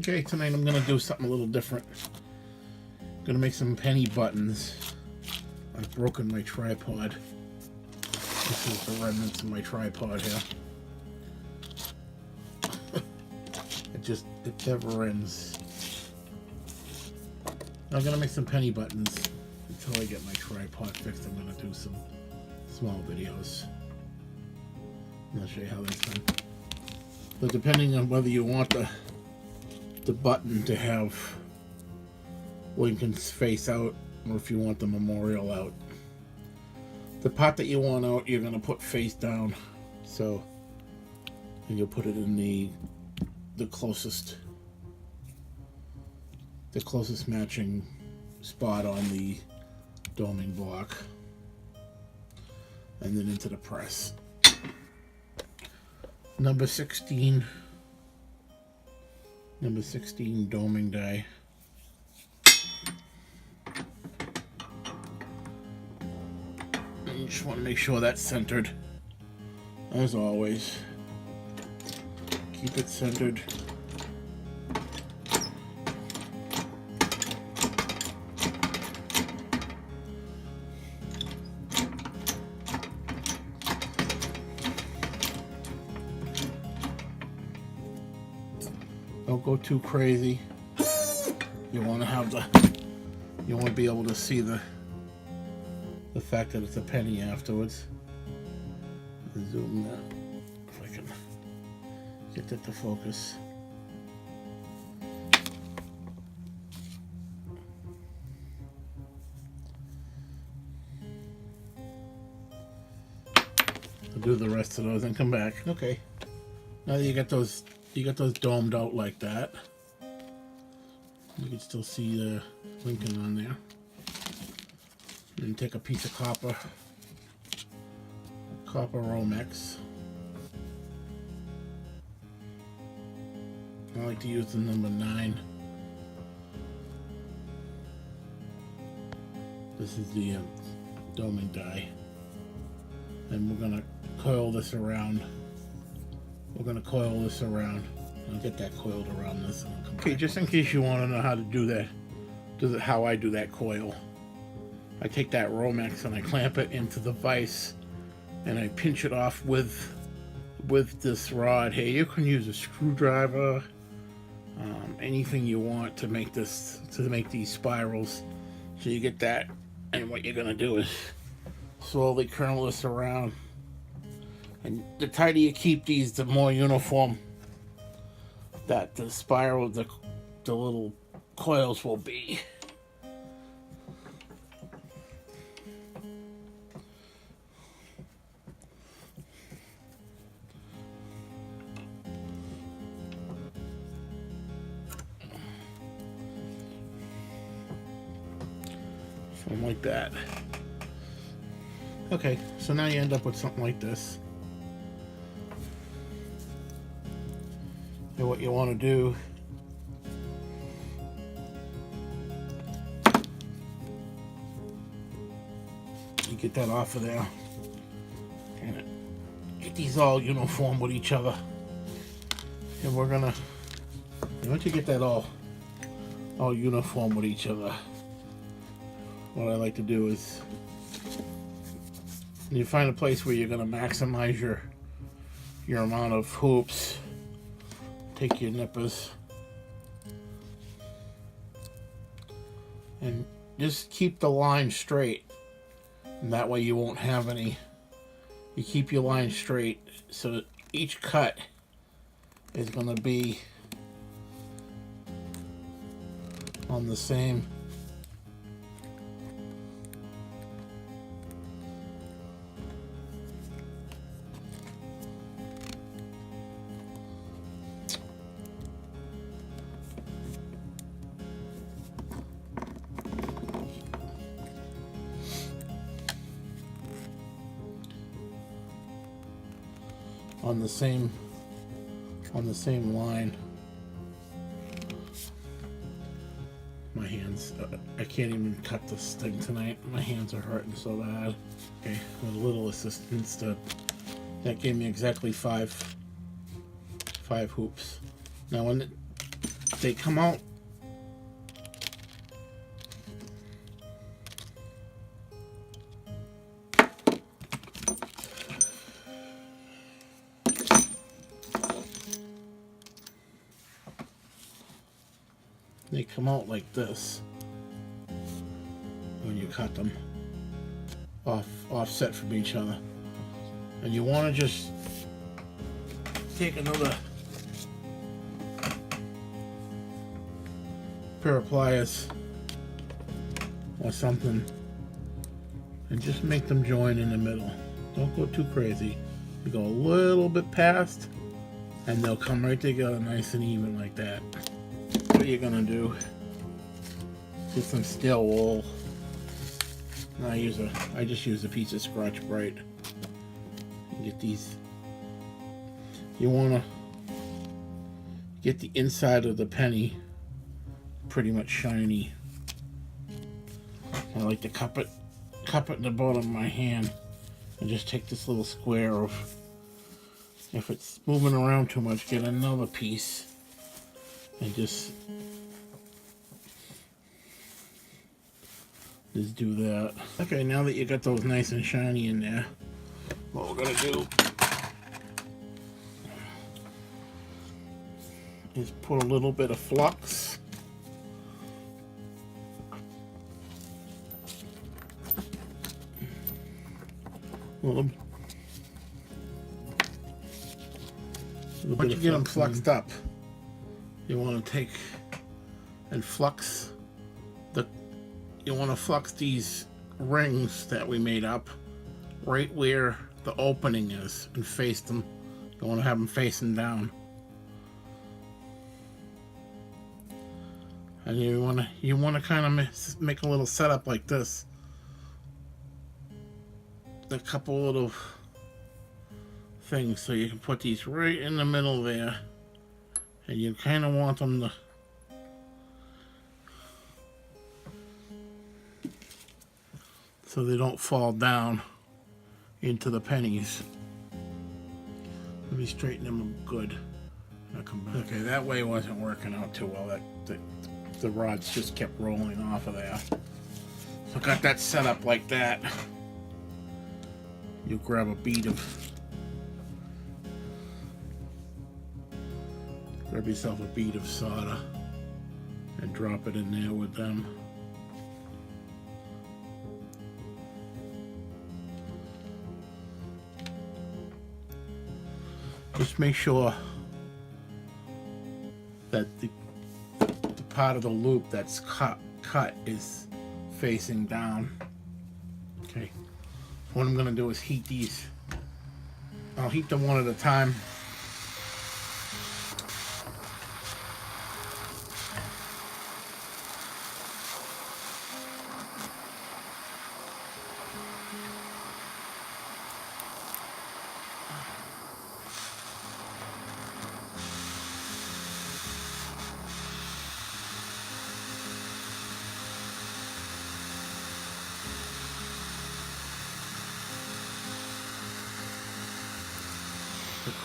Okay, tonight I'm gonna do something a little different. I'm gonna make some penny buttons. I've broken my tripod. This is the remnants of my tripod here. It never ends. I'm gonna make some penny buttons until I get my tripod fixed. I'm gonna do some small videos. I'll show you how that's done. But depending on whether you want the button to have Lincoln's face out or if you want the memorial out. The part that you want out, you're going to put face down. So, and you'll put it in the closest matching spot on the doming block. And then into the press. Number 16 doming die. And you just want to make sure that's centered. As always, keep it centered. Don't go too crazy. You want to be able to see the fact that it's a penny afterwards. Zoom that if I can get that to focus. I'll do the rest of those and come back. Okay. Now that you got those domed out like that. You can still see the Lincoln on there. Then take a piece of copper Romex. I like to use the number 9. This is the doming die. And we're gonna coil this around. I'll get that coiled around this. Okay, just in case you want to know how to do that, how I do that coil. I take that Romex and I clamp it into the vise, and I pinch it off with this rod here. You can use a screwdriver, anything you want to make these spirals. So you get that, and what you're gonna do is slowly curl this around. And the tighter you keep these, the more uniform that the spiral, the little coils will be. Something like that. Okay, so now you end up with something like this. And what you want to do you get that off of there and get these all uniform with each other. And we're gonna, once you get that all uniform with each other, what I like to do is, you find a place where you're gonna maximize your amount of hoops. Take your nippers and just keep the line straight, and that way you won't have any. You keep your line straight so that each cut is going to be on the same on the same line. My hands, I can't even cut this thing tonight. My hands are hurting so bad. Okay, with a little assistance, that gave me exactly five hoops. Now they come out like this when you cut them offset from each other, and you want to just take another pair of pliers or something and just make them join in the middle. Don't go too crazy. You go a little bit past and they'll come right together nice and even like that. What you're gonna do, get some steel wool. I just use a piece of Scotch-Brite. And get these. You wanna get the inside of the penny pretty much shiny. I like to cup it in the bottom of my hand and just take this little square of. If it's moving around too much, get another piece and just do that. Okay, now that you got those nice and shiny in there, what we're gonna do is put a little bit of flux. Once you get them fluxed up, you want to take and flux these rings that we made up right where the opening is and face them. You want to have them facing down, and you want to kind of make a little setup like this. A couple little things so you can put these right in the middle there, and you kind of want them to so they don't fall down into the pennies. Let me straighten them up good. I'll come back. Okay, that way wasn't working out too well. The rods just kept rolling off of there. So I got that set up like that. You grab yourself a bead of solder and drop it in there with them. Just make sure that the part of the loop that's cut is facing down. Okay. What I'm going to do is heat these. I'll heat them one at a time.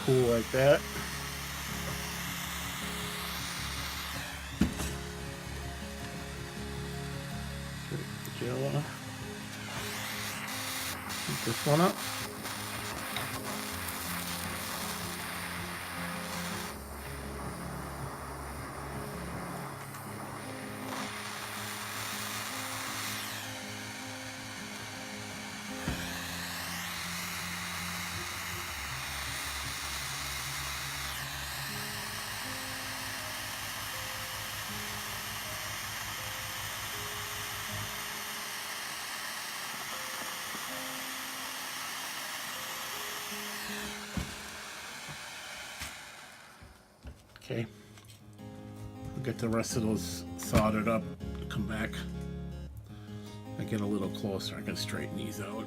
Cool like that. Put the gel on. Heat this one up. Okay, I'll get the rest of those soldered up, come back. I get a little closer, I can straighten these out.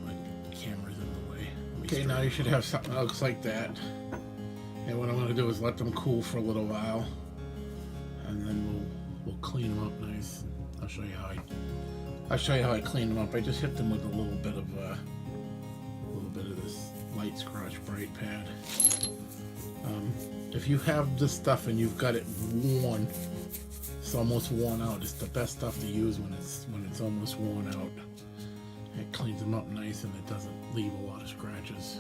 My camera's in the way. Okay, now you should have something that looks like that. And what I'm going to do is let them cool for a little while, and then we'll clean them up nice. I'll show you how I clean them up. I just hit them with a little bit of this light Scotch-Brite pad. If you have this stuff and you've got it worn, it's almost worn out. It's the best stuff to use when it's almost worn out. It cleans them up nice and it doesn't leave a lot of scratches.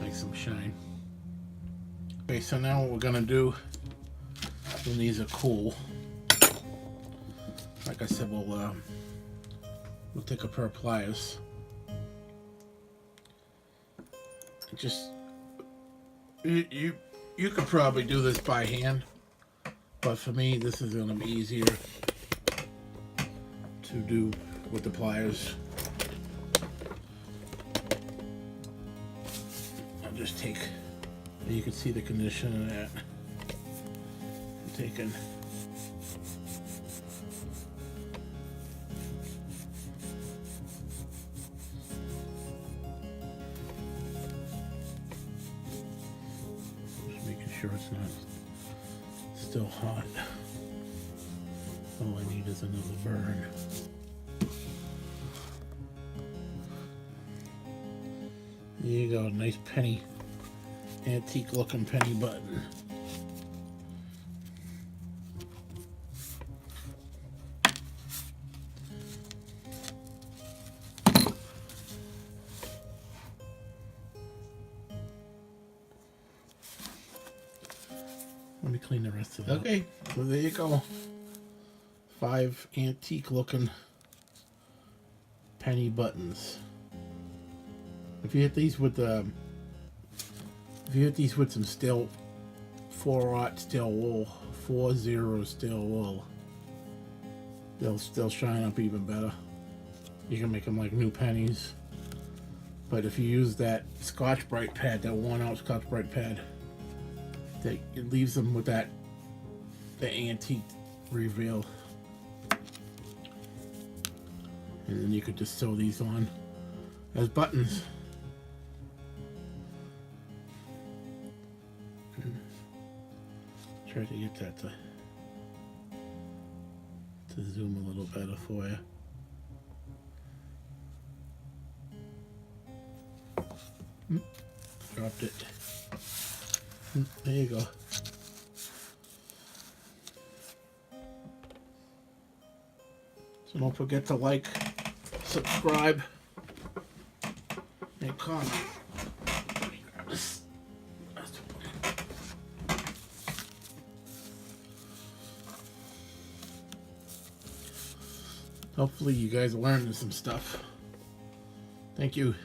Makes them shine. Okay, so now what we're gonna do when these are cool, like I said, we'll take a pair of pliers. Just you could probably do this by hand, but for me this is gonna be easier to do with the pliers. I'll just take, you can see the condition of that. I'm taking sure it's not still hot. All I need is another burn. There you go, nice penny, antique looking penny button. Let me clean the rest of that. Okay, so there you go. 5 antique looking penny buttons. If you hit these with some steel 4/0 steel wool, 4/0 steel wool, they'll still shine up even better. You can make them like new pennies. But if you use that Scotch-Brite pad, that worn-out Scotch-Brite pad, it leaves them with the antique reveal. And then you could just sew these on as buttons. Try to get that to zoom a little better for you. Dropped it. There you go. So don't forget to like, subscribe, and comment. Let me grab this. Hopefully you guys are learning some stuff. Thank you.